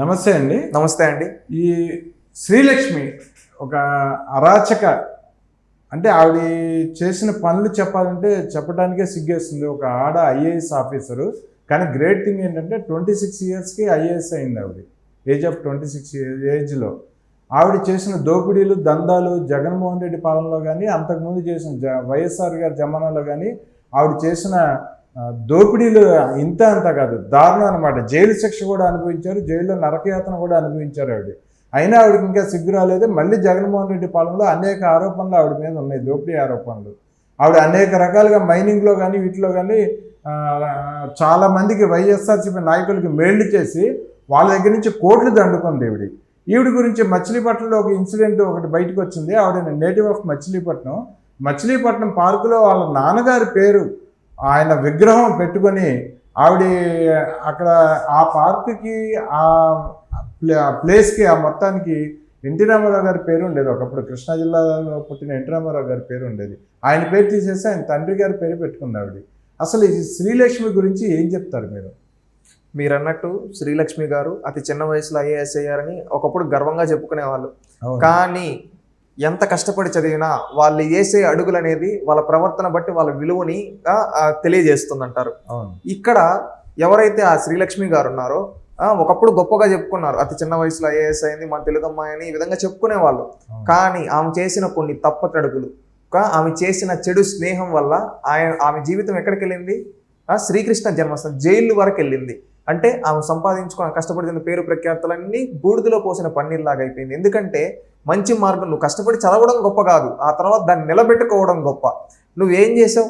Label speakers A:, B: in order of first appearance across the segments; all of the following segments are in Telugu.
A: నమస్తే అండి.
B: నమస్తే అండి.
A: ఈ శ్రీలక్ష్మి ఒక అరాచక అంటే ఆవిడ చేసిన పనులు చెప్పాలంటే చెప్పడానికే సిగ్గేస్తుంది. ఒక ఆడ ఐఏఎస్ ఆఫీసరు. కానీ గ్రేట్ థింగ్ ఏంటంటే 26 ఇయర్స్కి ఐఏఎస్ అయింది ఆవిడ. ఏజ్ ఆఫ్ 26 ఏజ్లో ఆవిడ చేసిన దోపిడీలు దందాలు జగన్మోహన్ రెడ్డి పాలనలో కానీ అంతకుముందు చేసిన వైఎస్ఆర్ గారి జమానాలో కానీ ఆవిడ చేసిన దోపిడీలు ఇంత అంత కాదు, దారుణం అనమాట. జైలు శిక్ష కూడా అనుభవించారు, జైల్లో నరకయాతన కూడా అనుభవించారు ఆవిడ. అయినా ఆవిడకి ఇంకా సిగ్గు రాలేదు. మళ్ళీ జగన్మోహన్ రెడ్డి పాలనలో అనేక ఆరోపణలు ఆవిడ మీద ఉన్నాయి, దోపిడీ ఆరోపణలు. ఆవిడ అనేక రకాలుగా మైనింగ్లో కానీ వీటిలో కానీ చాలామందికి వైఎస్ఆర్సీపీ నాయకులకి మేళ్లు చేసి వాళ్ళ దగ్గర నుంచి కోట్లు దండుకుంది ఈవిడ. ఈవిడ గురించి మచిలీపట్నంలో ఒక ఇన్సిడెంట్ ఒకటి బయటకు వచ్చింది. ఆవిడ నేటివ్ ఆఫ్ మచిలీపట్నం. మచిలీపట్నం పార్కులో వాళ్ళ నాన్నగారి పేరు ఆయన విగ్రహం పెట్టుకొని ఆవిడ అక్కడ ఆ పార్కుకి ఆ ప్లేస్కి ఆ మొత్తానికి ఎన్టీ రామారావు గారి పేరు ఉండేది. ఒకప్పుడు కృష్ణా జిల్లాలో పుట్టిన ఎన్టీ రామారావు గారి పేరు ఉండేది. ఆయన పేరు తీసేసి ఆయన తండ్రి గారి పేరు పెట్టుకుంది ఆవిడ. అసలు ఈ శ్రీలక్ష్మి గురించి ఏం చెప్తారు మీరు?
B: మీరు అన్నట్టు శ్రీలక్ష్మి గారు అతి చిన్న వయసులో ఐఏఎస్ అయ్యారని ఒకప్పుడు గర్వంగా చెప్పుకునేవాళ్ళు. కానీ ఎంత కష్టపడి చదివినా వాళ్ళు వేసే అడుగులు అనేది వాళ్ళ ప్రవర్తన బట్టి వాళ్ళ విలువని తెలియజేస్తుందంటారు. ఇక్కడ ఎవరైతే ఆ శ్రీలక్ష్మి గారు ఉన్నారో ఒకప్పుడు గొప్పగా చెప్పుకున్నారు, అతి చిన్న వయసులో ఐఏఎస్ అయింది మన తెలుగు అమ్మాయి అని ఈ విధంగా చెప్పుకునేవాళ్ళు. కానీ ఆమె చేసిన కొన్ని తప్పటడుగులు, ఆమె చేసిన చెడు స్నేహం వల్ల ఆమె జీవితం ఎక్కడికి వెళ్ళింది? శ్రీకృష్ణ జన్మస్థానం జైలు వరకు వెళ్ళింది. అంటే ఆమె సంపాదించుకుని కష్టపడిన పేరు ప్రఖ్యాతులన్నీ బూడిదలో పోసిన పన్నీర్లాగా అయిపోయింది. ఎందుకంటే మంచి మార్గం, నువ్వు కష్టపడి చదవడం గొప్ప కాదు, ఆ తర్వాత దాన్ని నిలబెట్టుకోవడం గొప్ప. నువ్వేం చేసావు?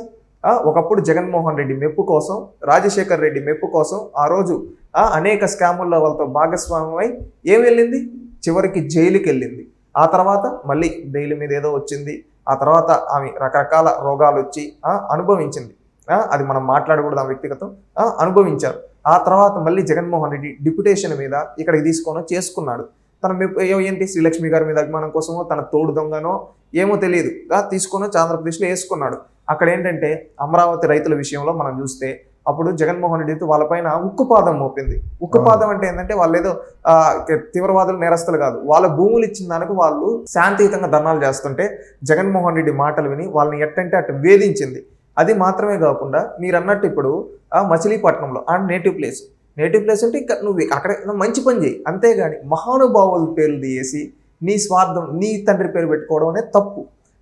B: ఒకప్పుడు జగన్మోహన్ రెడ్డి మెప్పు కోసం, రాజశేఖర్ రెడ్డి మెప్పు కోసం ఆ రోజు అనేక స్కాముల్లో వాళ్ళతో భాగస్వామ్యమై ఏం వెళ్ళింది? చివరికి జైలుకి వెళ్ళింది. ఆ తర్వాత మళ్ళీ బెయిల్ మీద ఏదో వచ్చింది. ఆ తర్వాత ఆమె రకరకాల రోగాలు వచ్చి అనుభవించింది. అది మనం మాట్లాడకూడదు, ఆ వ్యక్తిగతం అనుభవించారు. ఆ తర్వాత మళ్ళీ జగన్మోహన్ రెడ్డి డిప్యుటేషన్ మీద ఇక్కడికి తీసుకొని చేసుకున్నాడు. తన ఏంటి శ్రీలక్ష్మి గారి మీద అభిమానం కోసమో తన తోడు దొంగనో ఏమో తెలియదు తీసుకొని ఆంధ్రప్రదేశ్లో వేసుకున్నాడు. అక్కడ ఏంటంటే అమరావతి రైతుల విషయంలో మనం చూస్తే అప్పుడు జగన్మోహన్ రెడ్డి వాళ్ళపైన ఉక్కుపాదం మోపింది. ఉక్కుపాదం అంటే ఏంటంటే వాళ్ళు ఏదో తీవ్రవాదులు నేరస్తులు కాదు, వాళ్ళ భూములు ఇచ్చిన దానికి వాళ్ళు శాంతియుతంగా ధర్నాలు చేస్తుంటే జగన్మోహన్ రెడ్డి మాటలు విని వాళ్ళని ఎట్టంటే అటు వేధించింది. అది మాత్రమే కాకుండా మీరు అన్నట్టు ఇప్పుడు మచిలీపట్నంలో నేటివ్ ప్లేస్ అంటే ఇంకా నువ్వు అక్కడ మంచి పని చేయి, అంతేగాని మహానుభావుల పేర్లు తీసి నీ స్వార్థం, నీ తండ్రి పేరు పెట్టుకోవడం అనేది తప్పు.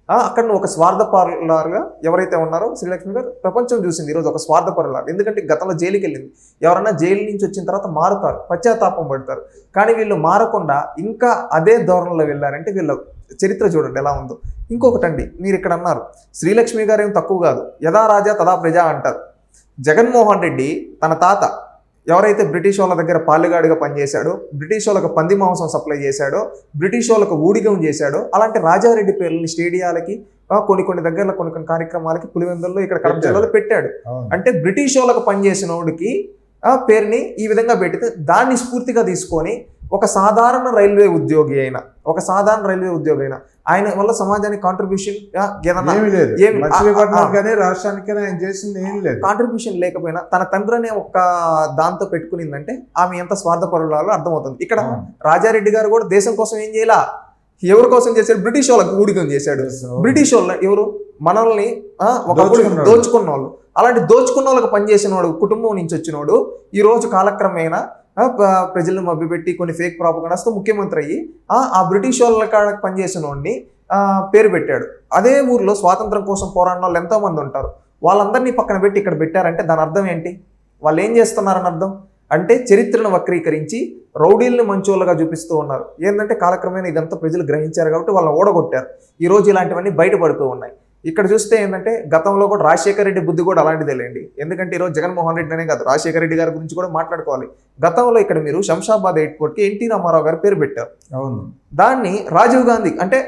B: అక్కడ నువ్వు ఒక స్వార్థపరులాగా ఎవరైతే ఉన్నారో శ్రీలక్ష్మి గారు ప్రపంచం చూసింది ఈరోజు ఒక స్వార్థపరులాగా. ఎందుకంటే గతంలో జైలుకి వెళ్ళింది. ఎవరన్నా జైలు నుంచి వచ్చిన తర్వాత మారుతారు, పశ్చాత్తాపం పడతారు. కానీ వీళ్ళు మారకుండా ఇంకా అదే ధోరణిలో వెళ్ళారంటే వీళ్ళ చరిత్ర చూడండి ఎలా ఉందో. ఇంకొకటండి, మీరు ఇక్కడ అన్నారు శ్రీలక్ష్మి గారు ఏం తక్కువ కాదు, యథా రాజా తదా ప్రజ అంటారు. జగన్మోహన్ రెడ్డి తన తాత ఎవరైతే బ్రిటిష్ వాళ్ళ దగ్గర పాలుగాడిగా పనిచేశాడో, బ్రిటిష్ వాళ్ళకు పంది మాంసం సప్లై చేశాడో, బ్రిటిష్ వాళ్ళకు ఊడిగం చేశాడో, అలాంటి రాజారెడ్డి పేర్లని స్టేడియాలకి కొన్ని దగ్గరలో కొన్ని కార్యక్రమాలకి పులివెందుల్లో ఇక్కడ కడప జిల్లాలో పెట్టాడు. అంటే బ్రిటిష్ వాళ్ళకు పనిచేసిన వాడికి పేరుని ఈ విధంగా పెడితే దాన్ని స్ఫూర్తిగా తీసుకొని ఒక సాధారణ రైల్వే ఉద్యోగి అయినా ఆయన వల్ల సమాజానికి కాంట్రిబ్యూషన్ కాంట్రిబ్యూషన్ లేకపోయినా తన తండ్రి అనే ఒక దాంతో పెట్టుకునిందంటే ఆమె ఎంత స్వార్థపరులాలో అర్థమవుతుంది. ఇక్కడ రాజారెడ్డి గారు కూడా దేశం కోసం ఏం చేయాల, ఎవరి కోసం చేశాడు? బ్రిటిష్ వాళ్ళకి ఊడికం చేశాడు. బ్రిటిష్ వాళ్ళు ఎవరు? మనల్ని ఒకప్పుడు దోచుకున్న వాళ్ళు. అలాంటి దోచుకున్న వాళ్ళకి పనిచేసిన వాడు, కుటుంబం నుంచి వచ్చినోడు ఈ రోజు కాలక్రమేణా ప్రజలను మభ్యపెట్టి కొన్ని ఫేక్ ప్రాపగండాస్తో ముఖ్యమంత్రి అయ్యి ఆ బ్రిటిష్ వాళ్ళ కాడకు పనిచేసిన వాడిని పేరు పెట్టాడు. అదే ఊర్లో స్వాతంత్రం కోసం పోరాడిన వాళ్ళు ఎంతో మంది ఉంటారు. వాళ్ళందరినీ పక్కన పెట్టి ఇక్కడ పెట్టారంటే దాని అర్థం ఏంటి? వాళ్ళు ఏం చేస్తున్నారని అర్థం? అంటే చరిత్రను వక్రీకరించి రౌడీల్ని మంచోళ్ళగా చూపిస్తూ ఉన్నారు. ఏంటంటే కాలక్రమేణా ఇదంతా ప్రజలు గ్రహించారు కాబట్టి వాళ్ళని ఓడగొట్టారు. ఈరోజు ఇలాంటివన్నీ బయటపడుతూ ఉన్నాయి. ఇక్కడ చూస్తే ఏంటంటే గతంలో కూడా రాజశేఖర రెడ్డి బుద్ధి కూడా అలాంటిదే లేండి. ఎందుకంటే ఈరోజు జగన్మోహన్ రెడ్డి అనే కాదు, రాజశేఖర రెడ్డి గారి గురించి కూడా మాట్లాడుకోవాలి. గతంలో ఇక్కడ మీరు శంషాబాద్ ఎయిర్పోర్ట్కి ఎన్టీ రామారావు గారు పేరు పెట్టారు. అవును, దాన్ని రాజీవ్ గాంధీ అంటే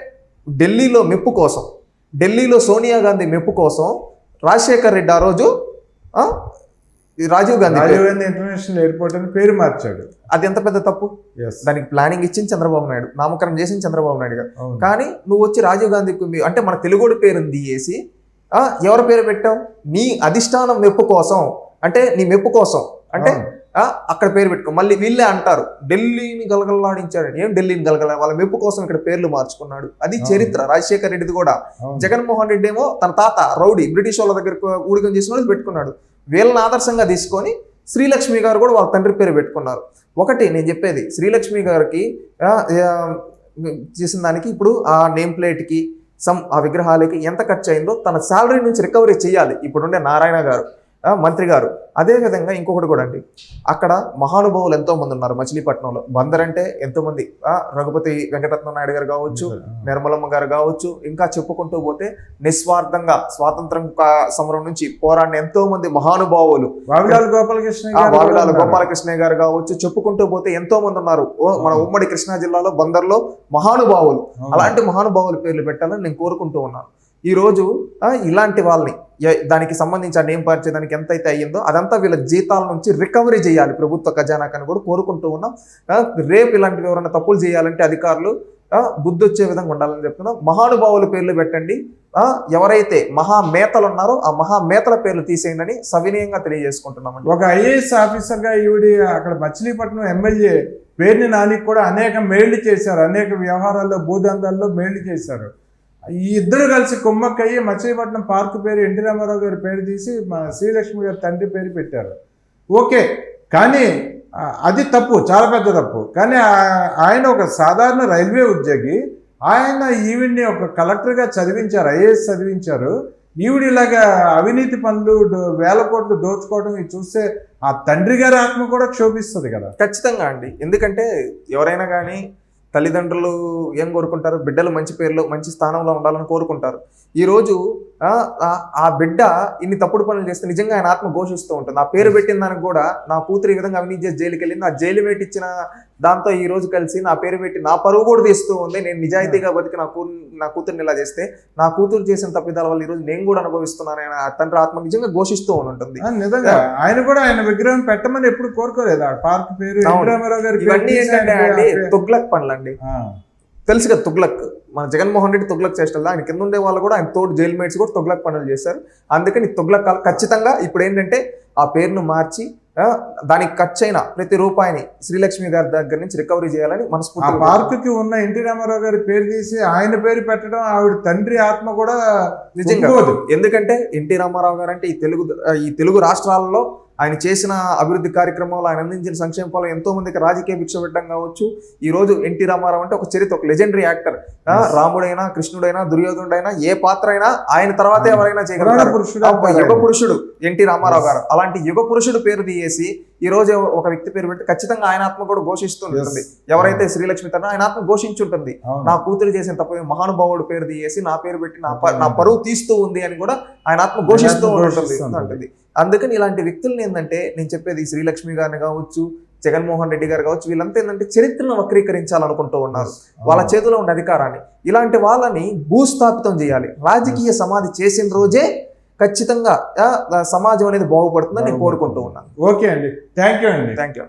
B: ఢిల్లీలో మెప్పు కోసం, ఢిల్లీలో సోనియా గాంధీ మెప్పు కోసం రాజశేఖర రెడ్డి ఆ రోజు రాజీవ్ గాంధీ
A: ఇంటర్నేషనల్ ఎయిర్పోర్ట్ అని పేరు మార్చాడు.
B: అది ఎంత పెద్ద తప్పు? దానికి ప్లానింగ్ ఇచ్చింది చంద్రబాబు నాయుడు, నామకరణం చేసింది చంద్రబాబు నాయుడు గారు. కానీ నువ్వు వచ్చి రాజీవ్ గాంధీకి అంటే మన తెలుగుడి పేరుని తీయేసి ఎవరి పేరు పెట్టావు? నీ అధిష్టానం మెప్పు కోసం, అంటే నీ మెప్పు కోసం, అంటే అక్కడ పేరు పెట్టుకో. మళ్ళీ వీళ్ళే అంటారు ఢిల్లీని గలగలలాడించాడు. ఏం ఢిల్లీని గలగల, వాళ్ళ మెప్పు కోసం ఇక్కడ పేర్లు మార్చుకున్నాడు. అది చరిత్ర. రాజశేఖర రెడ్డిది కూడా. జగన్మోహన్ రెడ్డి ఏమో తన తాత రౌడీ బ్రిటిష్ వాళ్ళ దగ్గర ఊడికం చేసుకుని పెట్టుకున్నాడు. వీళ్ళని ఆదర్శంగా తీసుకొని శ్రీలక్ష్మి గారు కూడా వాళ్ళ తండ్రి పేరు పెట్టుకున్నారు. ఒకటి నేను చెప్పేది, శ్రీలక్ష్మి గారికి చేసిన దానికి ఇప్పుడు ఆ నేమ్ ప్లేట్కి ఆ విగ్రహాలకి ఎంత ఖర్చు అయిందో తన శాలరీ నుంచి రికవరీ చేయాలి ఇప్పుడుండే నారాయణ గారు, మంత్రి గారు. అదేవిధంగా ఇంకొకటి కూడా అండి, అక్కడ మహానుభావులు ఎంతో మంది ఉన్నారు మచిలీపట్నంలో. బందర్ అంటే ఎంతో మంది, రఘుపతి వెంకటరత్న నాయుడు గారు కావచ్చు, నిర్మలమ్మ గారు కావచ్చు, ఇంకా చెప్పుకుంటూ పోతే నిస్వార్థంగా స్వాతంత్రం సమరం నుంచి పోరాడిన ఎంతో మంది మహానుభావులు,
A: వావిలాల
B: గోపాలకృష్ణ గారు కావచ్చు, చెప్పుకుంటూ పోతే ఎంతో మంది ఉన్నారు మన ఉమ్మడి కృష్ణా జిల్లాలో బందర్లో మహానుభావులు. అలాంటి మహానుభావుల పేర్లు పెట్టాలని నేను కోరుకుంటూ ఉన్నాను. ఈ రోజు ఇలాంటి వాళ్ళని దానికి సంబంధించి ఆ నేమ్ పరిచేదానికి ఎంత అయితే అయ్యిందో అదంతా వీళ్ళ జీతాల నుంచి రికవరీ చేయాలి ప్రభుత్వ ఖజానాకని కూడా కోరుకుంటూ ఉన్నాం. రేపు ఇలాంటివి ఎవరైనా తప్పులు చేయాలంటే అధికారులు బుద్ధి వచ్చే విధంగా ఉండాలని చెప్తున్నాం. మహానుభావుల పేర్లు పెట్టండి. ఎవరైతే మహామేతలు ఉన్నారో ఆ మహామేతల పేర్లు తీసేయండి సవినయంగా తెలియజేసుకుంటున్నామండి.
A: ఒక ఐఏఎస్ ఆఫీసర్గా ఈవిడి అక్కడ మచిలీపట్నం ఎమ్మెల్యే పేరుని నానికి కూడా అనేక మేళ్లు చేశారు. అనేక వ్యవహారాల్లో భూదందాల్లో మేళ్లు చేశారు. ఈ ఇద్దరు కలిసి కుమ్మక్కయ్యి మచిలీపట్నం పార్క్ పేరు ఎన్టీ రామారావు గారి పేరు తీసి మా శ్రీలక్ష్మి గారి తండ్రి పేరు పెట్టారు. ఓకే, కానీ అది తప్పు, చాలా పెద్ద తప్పు. కానీ ఆయన ఒక సాధారణ రైల్వే ఉద్యోగి. ఆయన ఈవిడ్ని ఒక కలెక్టర్గా చదివించారు, ఐఏఎస్ చదివించారు. ఈవిడ ఇలాగా అవినీతి పనులు, వేల కోట్లు దోచుకోవడం ఇది చూస్తే ఆ తండ్రి గారి ఆత్మ కూడా క్షోభిస్తుంది కదా.
B: ఖచ్చితంగా అండి. ఎందుకంటే ఎవరైనా కానీ తల్లిదండ్రులు ఏం కోరుకుంటారు, బిడ్డలు మంచి పేర్లు మంచి స్థానంలో ఉండాలని కోరుకుంటారు. ఈరోజు ఆ బిడ్డ ఇన్ని తప్పుడు పనులు చేస్తే నిజంగా ఆయన ఆత్మ ఘోషిస్తూ ఉంటుంది. ఆ పేరు పెట్టిన దానికి కూడా నా కూతురు ఈ విధంగా అవినీతి చేసి జైలుకి వెళ్ళింది, ఆ జైలు పెట్టి ఇచ్చిన దాంతో ఈ రోజు కలిసి నా పేరు పెట్టి నా పరువు కూడా తీస్తూ ఉంది. నేను నిజాయితీగా బతికి నా కూతుర్ని ఇలా చేస్తే నా కూతురు చేసిన తప్పిదాల వల్ల ఈ రోజు నేను కూడా అనుభవిస్తున్నాను. ఆయన తండ్రి ఆత్మ నిజంగా ఘోషిస్తూ ఉంటుంది.
A: నిజంగా ఆయన కూడా ఆయన విగ్రహం పెట్టమని ఎప్పుడు కోరుకోలేదు. ఆ పార్క్ పేరు
B: ఇవన్నీ ఏంటంటే అండి తుగ్లక్ పనులు అండి. తెలుసు కదా తుగ్లక్, మన జగన్మోహన్ రెడ్డి తుగ్లక్ చేష్టల్లా ఆయన కింద ఉండే వాళ్ళు కూడా ఆయన తోడు జైలు మేట్స్ కూడా తుగ్లక్ పనులు చేశారు. అందుకని తుగ్లక్ ఖచ్చితంగా ఇప్పుడు ఏంటంటే ఆ పేరును మార్చి దానికి ఖర్చు అయిన ప్రతి రూపాయిని శ్రీలక్ష్మి గారి దగ్గర నుంచి రికవరీ చేయాలని మనస్ఫూర్తిగా.
A: పార్కుకి ఉన్న ఎన్టీ రామారావు గారి పేరు తీసి ఆయన పేరు పెట్టడం ఆవిడ తండ్రి ఆత్మ కూడా
B: నిజంగా. ఎందుకంటే ఎన్టీ రామారావు గారు అంటే ఈ తెలుగు రాష్ట్రాలలో ఆయన చేసిన అభివృద్ధి కార్యక్రమాలు, ఆయన అందించిన సంక్షేమ ఫలం ఎంతో మందికి రాజకీయ భిక్ష పెట్టడం కావచ్చు. ఈ రోజు ఎన్టీ రామారావు అంటే ఒక చరిత్ర, ఒక లెజెండరీ యాక్టర్. రాముడైనా కృష్ణుడైనా దుర్యోధనుడైనా ఏ పాత్ర అయినా ఆయన తర్వాతే ఎవరైనా చేయగలరు. యుగ పురుషుడు ఎన్టీ రామారావు గారు. అలాంటి యుగ పురుషుడు పేరు తీయేసి ఈ రోజు ఒక వ్యక్తి పేరు పెట్టి ఖచ్చితంగా ఆయన ఆత్మ కూడా ఘోషిస్తుంటుంది. ఎవరైతే శ్రీలక్ష్మి తన ఆయన ఆత్మ ఘోషించుంటుంది. నా కూతురు చేసిన తప్ప మహానుభావుడు పేరు తీయేసి నా పేరు పెట్టి నా పరువు తీస్తూ ఉంది అని కూడా ఆయన ఆత్మ ఘోషిస్తూ ఉంటుంది. అందుకని ఇలాంటి వ్యక్తులను ఏంటంటే నేను చెప్పేది శ్రీలక్ష్మి గారిని కావచ్చు, జగన్మోహన్ రెడ్డి గారు కావచ్చు, వీళ్ళంతా ఏంటంటే చరిత్రను వక్రీకరించాలనుకుంటూ ఉన్నారు. వాళ్ళ చేతిలో ఉన్న అధికారాన్ని, ఇలాంటి వాళ్ళని భూస్థాపితం చేయాలి. రాజకీయ సమాధి చేసిన రోజే ఖచ్చితంగా సమాజం అనేది బాగుపడుతుందని నేను కోరుకుంటూ ఉన్నాను.
A: ఓకే అండి, థ్యాంక్ యూ అండి.
B: Thank you.